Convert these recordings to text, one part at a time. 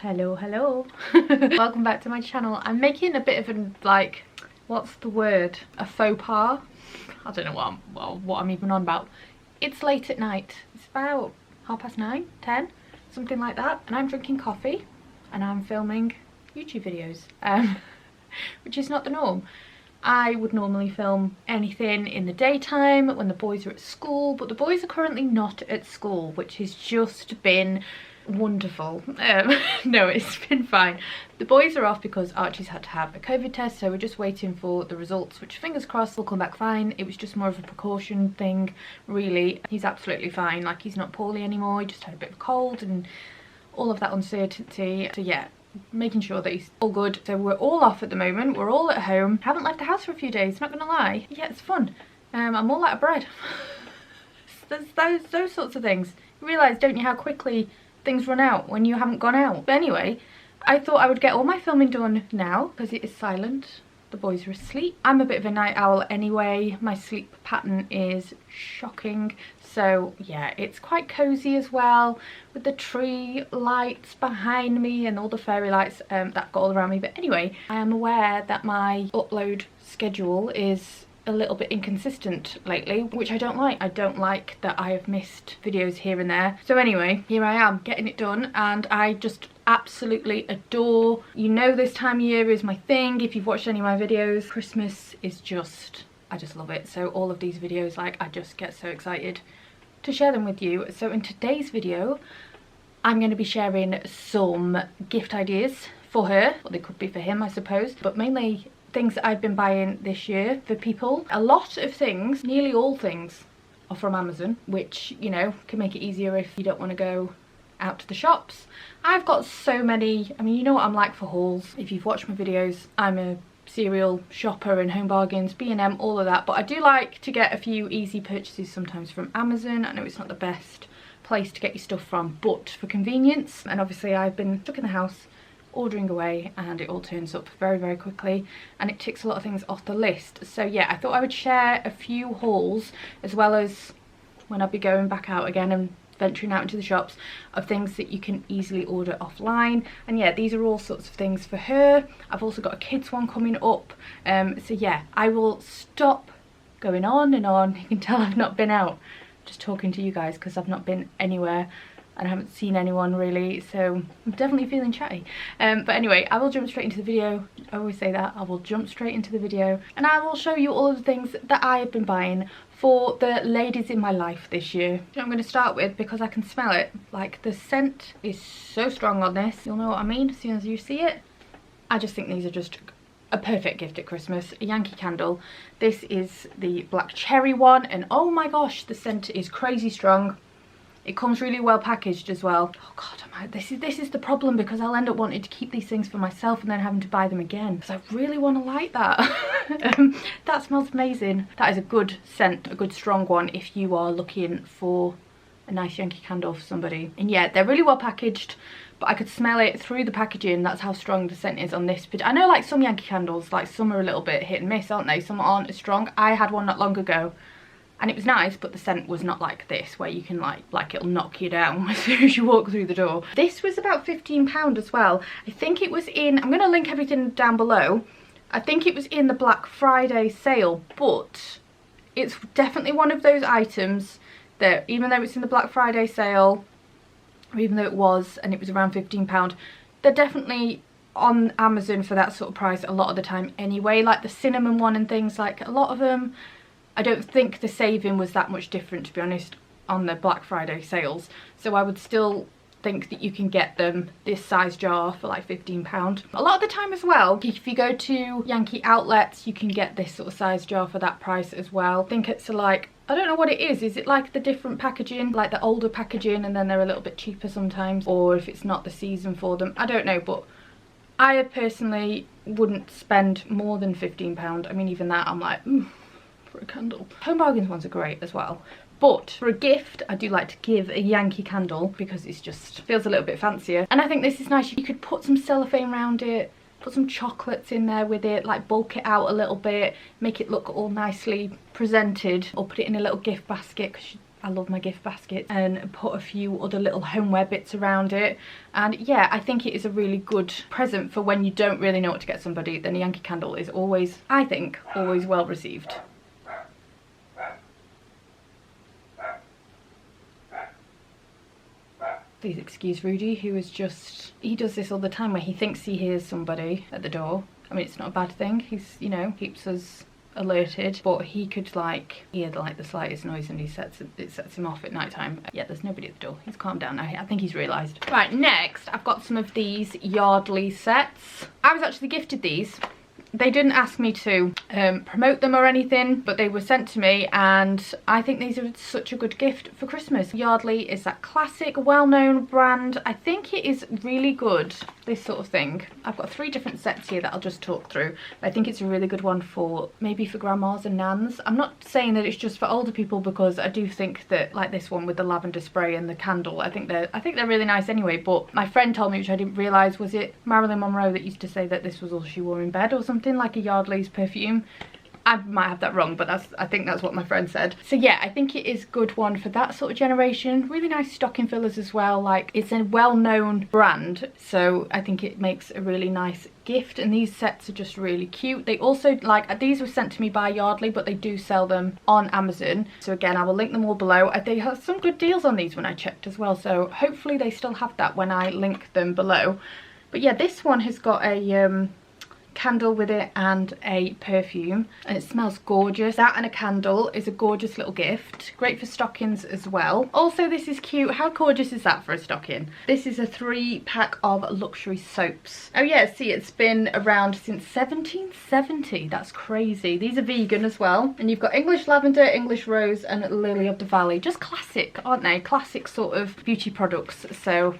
Hello. Welcome back to my channel. I'm making a bit of a, like, what's the word? A faux pas? I don't know what I'm even on about. It's late at night. It's about 9:30, 10, something like that. And I'm drinking coffee and I'm filming YouTube videos, which is not the norm. I would normally film anything in the daytime when the boys are at school, but the boys are currently not at school, which has just been wonderful. No, it's been fine. The boys are off because Archie's had to have a COVID test, so we're just waiting for the results, which fingers crossed will come back fine. It was just more of a precaution thing, really. He's absolutely fine, like he's not poorly anymore. He just had a bit of a cold and all of that uncertainty. So yeah, making sure that he's all good. So we're all off at the moment, we're all at home. Haven't left the house for a few days, not gonna lie. Yeah, it's fun. I'm all out of bread. There's those sorts of things. You realise, don't you, how quickly things run out when you haven't gone out. But anyway, I thought I would get all my filming done now because it is silent. The boys are asleep. I'm a bit of a night owl anyway. My sleep pattern is shocking. So yeah, it's quite cozy as well with the tree lights behind me and all the fairy lights that go all around me. But anyway, I am aware that my upload schedule is a little bit inconsistent lately, which I don't like. I don't like that I have missed videos here and there. So anyway, here I am getting it done, and I just absolutely adore, you know, this time of year is my thing. If you've watched any of my videos, Christmas is just, I just love it. So all of these videos, like, I just get so excited to share them with you. So in today's video, I'm going to be sharing some gift ideas for her. Well, they could be for him, I suppose, but mainly things that I've been buying this year for people. A lot of things, nearly all things, are from Amazon, which, you know, can make it easier if you don't want to go out to the shops. I've got so many, I mean, you know what I'm like for hauls. If you've watched my videos, I'm a serial shopper in Home Bargains, B&M, all of that, but I do like to get a few easy purchases sometimes from Amazon. I know it's not the best place to get your stuff from, but for convenience, and obviously I've been stuck in the house ordering away and it all turns up very quickly and it ticks a lot of things off the list. So yeah, I thought I would share a few hauls, as well as when I'll be going back out again and venturing out into the shops, of things that you can easily order offline. And yeah, these are all sorts of things for her. I've also got a kids one coming up, so yeah, I will stop going on and on. You can tell I've not been out just talking to you guys because I've not been anywhere and I haven't seen anyone really, so I'm definitely feeling chatty. But anyway, I will jump straight into the video. I always say that. I will jump straight into the video and I will show you all of the things that I have been buying for the ladies in my life this year. I'm going to start with, because I can smell it, like the scent is so strong on this. You'll know what I mean as soon as you see it. I just think these are just a perfect gift at Christmas. A Yankee Candle. This is the black cherry one, and oh my gosh, the scent is crazy strong. It comes really well packaged as well. Oh god, this is the problem, because I'll end up wanting to keep these things for myself and then having to buy them again, because I really want to like that. That smells amazing. That is a good scent, a good strong one if you are looking for a nice Yankee Candle for somebody. And yeah, they're really well packaged, but I could smell it through the packaging. That's how strong the scent is on this. But I know, like, some Yankee Candles, like, some are a little bit hit and miss, aren't they? Some aren't as strong. I had one not long ago and it was nice, but the scent was not like this, where you can like it'll knock you down as soon as you walk through the door. This was about £15 as well. I think it was in, I'm going to link everything down below. I think it was in the Black Friday sale, but it's definitely one of those items that, even though it's in the Black Friday sale, or even though it was, and it was around £15, they're definitely on Amazon for that sort of price a lot of the time anyway. Like the cinnamon one and things, like a lot of them, I don't think the saving was that much different, to be honest, on the Black Friday sales. So I would still think that you can get them this size jar for like £15. A lot of the time as well, if you go to Yankee outlets, you can get this sort of size jar for that price as well. I think it's like, I don't know what it is it like the different packaging, like the older packaging, and then they're a little bit cheaper sometimes, or if it's not the season for them, I don't know. But I personally wouldn't spend more than £15. I mean, even that I'm like, for a candle. Home Bargains ones are great as well, but for a gift I do like to give a Yankee Candle because it just feels a little bit fancier. And I think this is nice. You could put some cellophane around it, put some chocolates in there with it, like bulk it out a little bit, make it look all nicely presented, or put it in a little gift basket, because I love my gift basket, and put a few other little homeware bits around it. And yeah, I think it is a really good present for when you don't really know what to get somebody. Then a Yankee Candle is always, I think, always well received. Please excuse Rudy, who is just, he does this all the time where he thinks he hears somebody at the door. I mean, it's not a bad thing. He's, you know, keeps us alerted, but he could like hear like the slightest noise and it sets him off at night time. Yeah, there's nobody at the door. He's calmed down now. I think he's realised. Right, next I've got some of these Yardley sets. I was actually gifted these. They didn't ask me to promote them or anything, but they were sent to me, and I think these are such a good gift for Christmas. Yardley is that classic, well-known brand. I think it is really good, this sort of thing. I've got 3 different sets here that I'll just talk through. I think it's a really good one for maybe for grandmas and nans. I'm not saying that it's just for older people, because I do think that, like this one with the lavender spray and the candle, I think they're really nice anyway. But my friend told me, which I didn't realise, was it Marilyn Monroe that used to say that this was all she wore in bed or something, like a Yardley's perfume. I might have that wrong, but I think that's what my friend said. So yeah, I think it is a good one for that sort of generation. Really nice stocking fillers as well. Like, it's a well-known brand, so I think it makes a really nice gift. And these sets are just really cute. They also, like, these were sent to me by Yardley, but they do sell them on Amazon. So again, I will link them all below. They have some good deals on these when I checked as well, so hopefully they still have that when I link them below. But yeah, this one has got a candle with it and a perfume, and it smells gorgeous. That and a candle is a gorgeous little gift, great for stockings as well. Also, this is cute. How gorgeous is that for a stocking? This is a 3-pack of luxury soaps. Oh yeah, see, it's been around since 1770. That's crazy. These are vegan as well, and you've got English lavender, English rose and lily of the valley. Just classic, aren't they? Classic sort of beauty products, so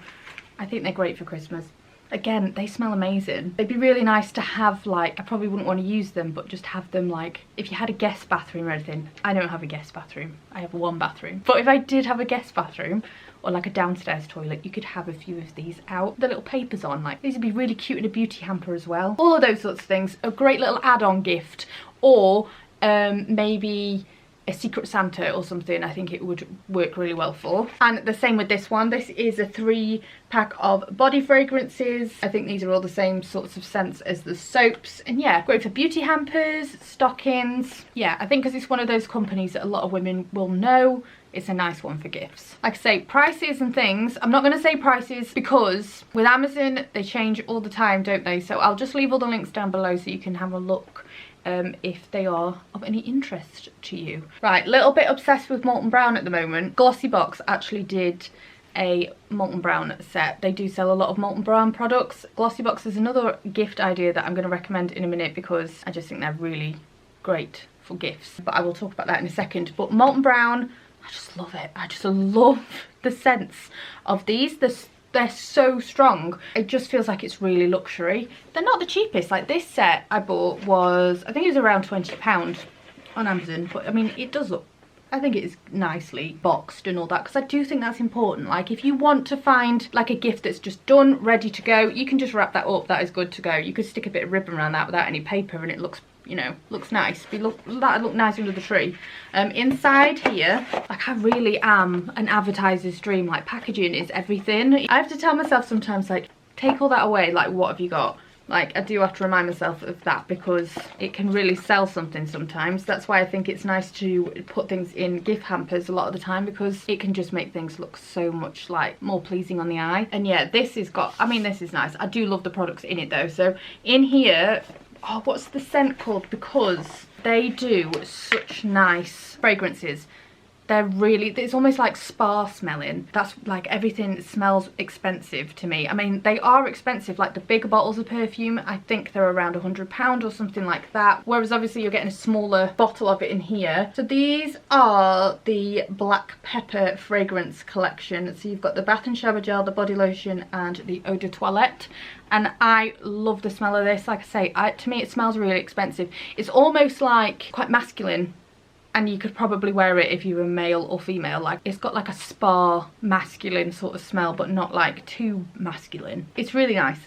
I think they're great for Christmas. Again, they smell amazing. They'd be really nice to have, like, I probably wouldn't want to use them, but just have them, like, if you had a guest bathroom or anything. I don't have a guest bathroom. I have 1 bathroom. But if I did have a guest bathroom, or like a downstairs toilet, you could have a few of these out. The little papers on, like, these would be really cute in a beauty hamper as well. All of those sorts of things. A great little add-on gift. Or maybe a Secret Santa or something, I think it would work really well for. And the same with this one. This is a 3-pack of body fragrances. I think these are all the same sorts of scents as the soaps. And yeah, great for beauty hampers, stockings. Yeah, I think because it's one of those companies that a lot of women will know, it's a nice one for gifts. Like I say, prices and things, I'm not going to say prices because with Amazon, they change all the time, don't they? So I'll just leave all the links down below so you can have a look if they are of any interest to you. Right, little bit obsessed with Molton Brown at the moment. Glossybox actually did a Molton Brown set. They do sell a lot of Molton Brown products. Glossybox is another gift idea that I'm going to recommend in a minute because I just think they're really great for gifts. But I will talk about that in a second. But Molton Brown, I just love it. I just love the scents of these. They're so strong. It just feels like it's really luxury. They're not the cheapest. Like, this set I bought was, I think it was around £20 on Amazon. But I mean, it does look, I think it is nicely boxed and all that, because I do think that's important. Like, if you want to find like a gift that's just done, ready to go, you can just wrap that up. That is good to go. You could stick a bit of ribbon around that without any paper and it looks, you know, looks nice. That'd look nice under the tree. Inside here, like, I really am an advertiser's dream. Like, packaging is everything. I have to tell myself sometimes, like, take all that away. Like, what have you got? Like, I do have to remind myself of that because it can really sell something sometimes. That's why I think it's nice to put things in gift hampers a lot of the time, because it can just make things look so much, like, more pleasing on the eye. And yeah, this has got, I mean, this is nice. I do love the products in it though. So in here, oh, what's the scent called? Because they do such nice fragrances. They're really, it's almost like spa smelling. That's like, everything smells expensive to me. I mean, they are expensive. Like, the bigger bottles of perfume, I think they're around £100 or something like that. Whereas obviously you're getting a smaller bottle of it in here. So these are the Black Pepper fragrance collection. So you've got the bath and shower gel, the body lotion and the eau de toilette. And I love the smell of this. Like I say, to me it smells really expensive. It's almost like quite masculine. And you could probably wear it if you were male or female. Like, it's got like a spa masculine sort of smell, but not like too masculine. It's really nice.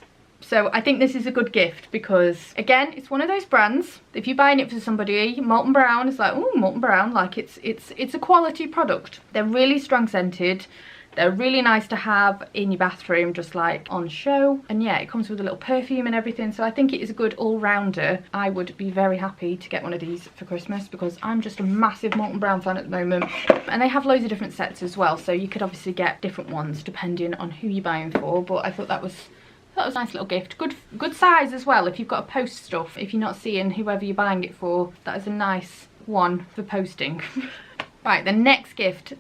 So I think this is a good gift because, again, it's one of those brands, if you're buying it for somebody, Molton Brown is like, oh, Molton Brown, like it's a quality product. They're really strong scented. They're really nice to have in your bathroom, just like on show. And yeah, it comes with a little perfume and everything. So I think it is a good all-rounder. I would be very happy to get one of these for Christmas because I'm just a massive Molton Brown fan at the moment. And they have loads of different sets as well. So you could obviously get different ones depending on who you're buying for. But I thought that was a nice little gift. Good size as well if you've got to post stuff. If you're not seeing whoever you're buying it for, that is a nice one for posting. Right, the next gift.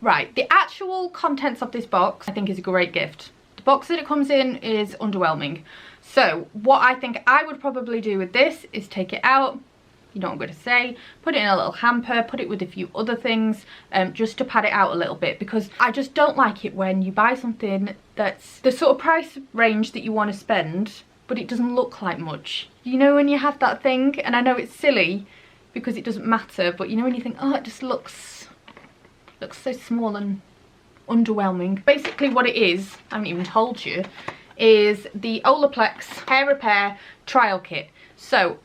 Right, the actual contents of this box I think is a great gift. The box that it comes in is underwhelming. So what I think I would probably do with this is take it out, you know what I'm going to say, put it in a little hamper, put it with a few other things, just to pad it out a little bit, because I just don't like it when you buy something that's the sort of price range that you want to spend, but it doesn't look like much. You know when you have that thing, and I know it's silly because it doesn't matter, but you know when you think, oh, it just looks so small and underwhelming. Basically what it is, I haven't even told you, is the Olaplex hair repair trial kit. So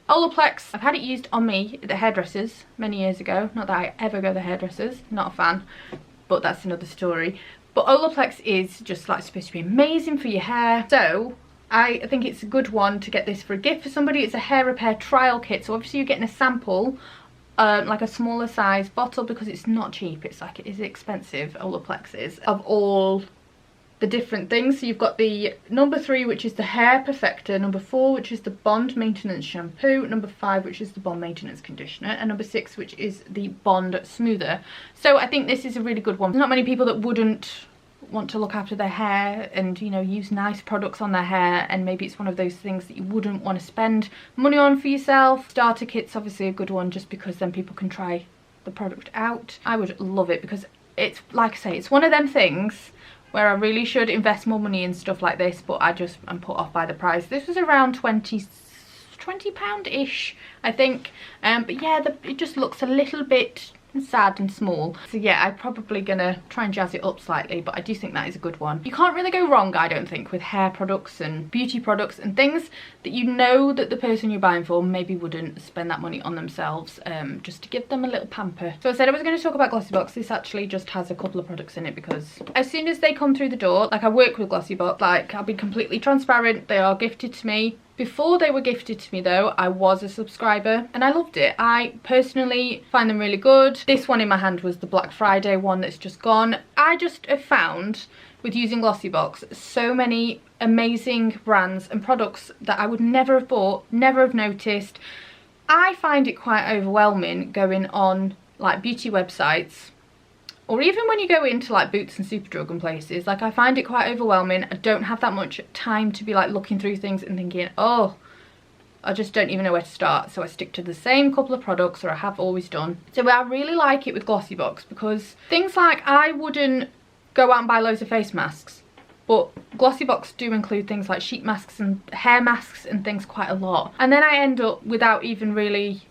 Olaplex, I've had it used on me at the hairdressers many years ago. Not that I ever go to the hairdressers, not a fan, but that's another story. But Olaplex is just like supposed to be amazing for your hair. So I think it's a good one to get this for a gift for somebody. It's a hair repair trial kit. So obviously you're getting a sample, like a smaller size bottle, because it's not cheap. It's like, it is expensive, Olaplex is, of all the different things. So you've got the number 3, which is the hair perfector, number 4, which is the bond maintenance shampoo, number 5, which is the bond maintenance conditioner, and number 6, which is the bond smoother. So I think this is a really good one. There's not many people that wouldn't want to look after their hair and, you know, use nice products on their hair, and maybe it's one of those things that you wouldn't want to spend money on for yourself. Starter kit's obviously a good one just because then people can try the product out. I would love it because it's, like I say, it's one of them things where I really should invest more money in stuff like this, but I'm put off by the price. This was around £20-ish, I think, but yeah, it just looks a little bit sad and small. So yeah, I'm probably gonna try and jazz it up slightly, but I do think that is a good one. You can't really go wrong, I don't think, with hair products and beauty products and things that you know that the person you're buying for maybe wouldn't spend that money on themselves, just to give them a little pamper. So I said I was going to talk about Glossybox. This actually just has a couple of products in it because as soon as they come through the door, like I work with Glossybox, like I'll be completely transparent, they are gifted to me. Before they were gifted to me though, I was a subscriber and I loved it. I personally find them really good. This one in my hand was the Black Friday one that's just gone. I just have found with using Glossybox so many amazing brands and products that I would never have bought, never have noticed. I find it quite overwhelming going on like beauty websites, or even when you go into like Boots and Superdrug and places, like I find it quite overwhelming. I don't have that much time to be like looking through things and thinking, oh, I just don't even know where to start. So I stick to the same couple of products, or I have always done. So I really like it with Glossybox because things like, I wouldn't go out and buy loads of face masks, but Glossybox do include things like sheet masks and hair masks and things quite a lot. And then I end up, without even really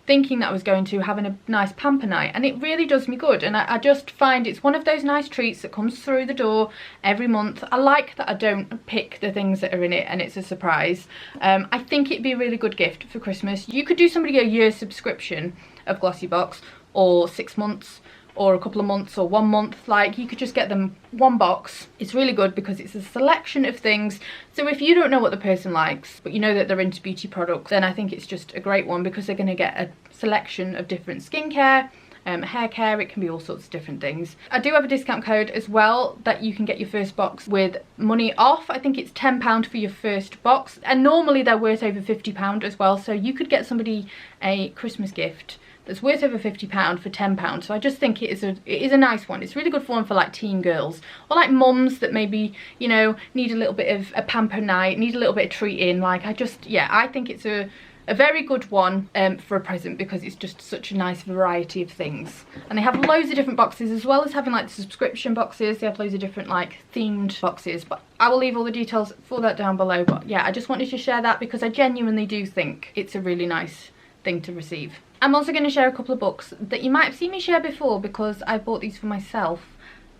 thinking that I was going to, having a nice pamper night, and it really does me good. And I just find it's one of those nice treats that comes through the door every month. I like that I don't pick the things that are in it and it's a surprise. I think it'd be a really good gift for Christmas. You could do somebody a year subscription of Glossybox, or 6 months, or a couple of months, or 1 month. Like, you could just get them one box. It's really good because it's a selection of things. So if you don't know what the person likes, but you know that they're into beauty products, then I think it's just a great one because they're going to get a selection of different skincare, hair care, it can be all sorts of different things. I do have a discount code as well that you can get your first box with money off. I think it's £10 for your first box, and normally they're worth over £50 as well. So you could get somebody a Christmas gift that's worth over £50 for £10. So I just think it is a nice one. It's really good for one for like teen girls, or like mums that maybe, you know, need a little bit of a pamper night, need a little bit of treating. Like, I think it's a very good one for a present because it's just such a nice variety of things. And they have loads of different boxes, as well as having like the subscription boxes. They have loads of different like themed boxes, but I will leave all the details for that down below. But yeah, I just wanted to share that because I genuinely do think it's a really nice thing to receive. I'm also going to share a couple of books that you might have seen me share before because I bought these for myself.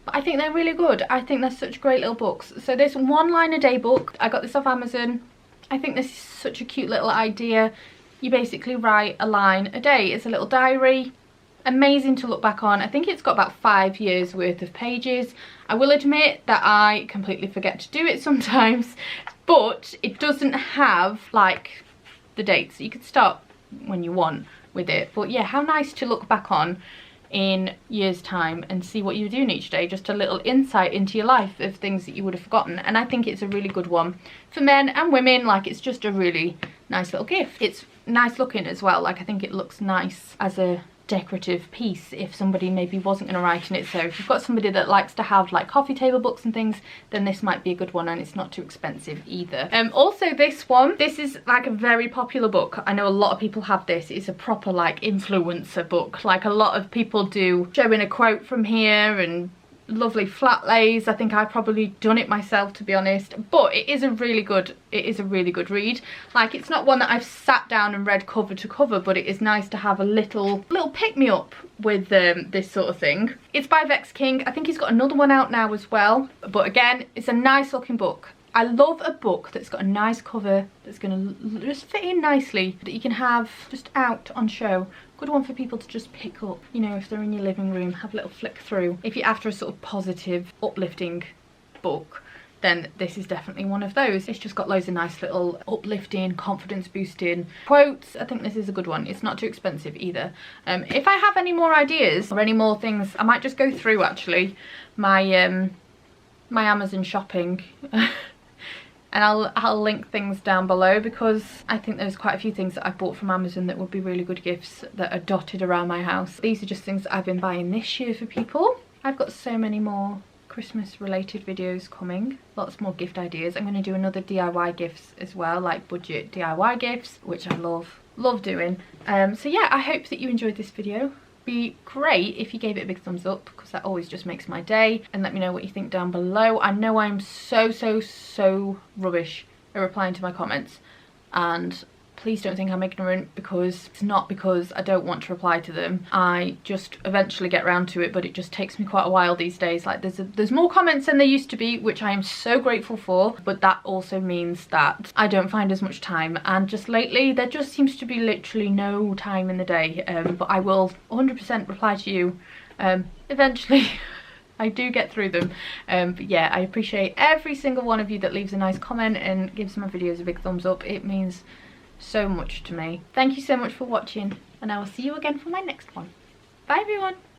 but I think they're really good. I think they're such great little books. So this one line a day book, I got this off Amazon. I think this is such a cute little idea. You basically write a line a day. It's a little diary. Amazing to look back on. I think it's got about 5 years worth of pages. I will admit that I completely forget to do it sometimes, but it doesn't have like the dates. You could start when you want with it, but yeah, how nice to look back on in years time and see what you were doing each day. Just a little insight into your life of things that you would have forgotten. And I think it's a really good one for men and women. Like, it's just a really nice little gift. It's nice looking as well. Like, I think it looks nice as a decorative piece if somebody maybe wasn't going to write in it. So if you've got somebody that likes to have like coffee table books and things, then this might be a good one, and it's not too expensive either. Also this one, this is like a very popular book. I know a lot of people have this. It's a proper like influencer book. Like, a lot of people do showing a quote from here and lovely flat lays. I think I've probably done it myself, to be honest, but it is a really good read. Like, it's not one that I've sat down and read cover to cover, but it is nice to have a little pick-me-up with this sort of thing. It's by Vex King. I think he's got another one out now as well, but again, it's a nice looking book. I love a book that's got a nice cover that's going to just fit in nicely, that you can have just out on show. Good one for people to just pick up, you know, if they're in your living room, have a little flick through. If you're after a sort of positive, uplifting book, then this is definitely one of those. It's just got loads of nice little uplifting, confidence boosting quotes. I think this is a good one. It's not too expensive either. If I have any more ideas or any more things, I might just go through actually my my Amazon shopping. And I'll link things down below, because I think there's quite a few things that I've bought from Amazon that would be really good gifts that are dotted around my house. These are just things that I've been buying this year for people. I've got so many more Christmas related videos coming, lots more gift ideas. I'm going to do another DIY gifts as well, like budget DIY gifts, which I love doing. So yeah, I hope that you enjoyed this video. Be great if you gave it a big thumbs up, because that always just makes my day, and let me know what you think down below. I know I'm so rubbish at replying to my comments, and please don't think I'm ignorant, because it's not because I don't want to reply to them. I just eventually get around to it, but it just takes me quite a while these days. Like, there's more comments than there used to be, which I am so grateful for, but that also means that I don't find as much time, and just lately there just seems to be literally no time in the day. But I will 100% reply to you eventually. I do get through them. But yeah, I appreciate every single one of you that leaves a nice comment and gives my videos a big thumbs up. It means so much to me. Thank you so much for watching, and I will see you again for my next one. Bye everyone.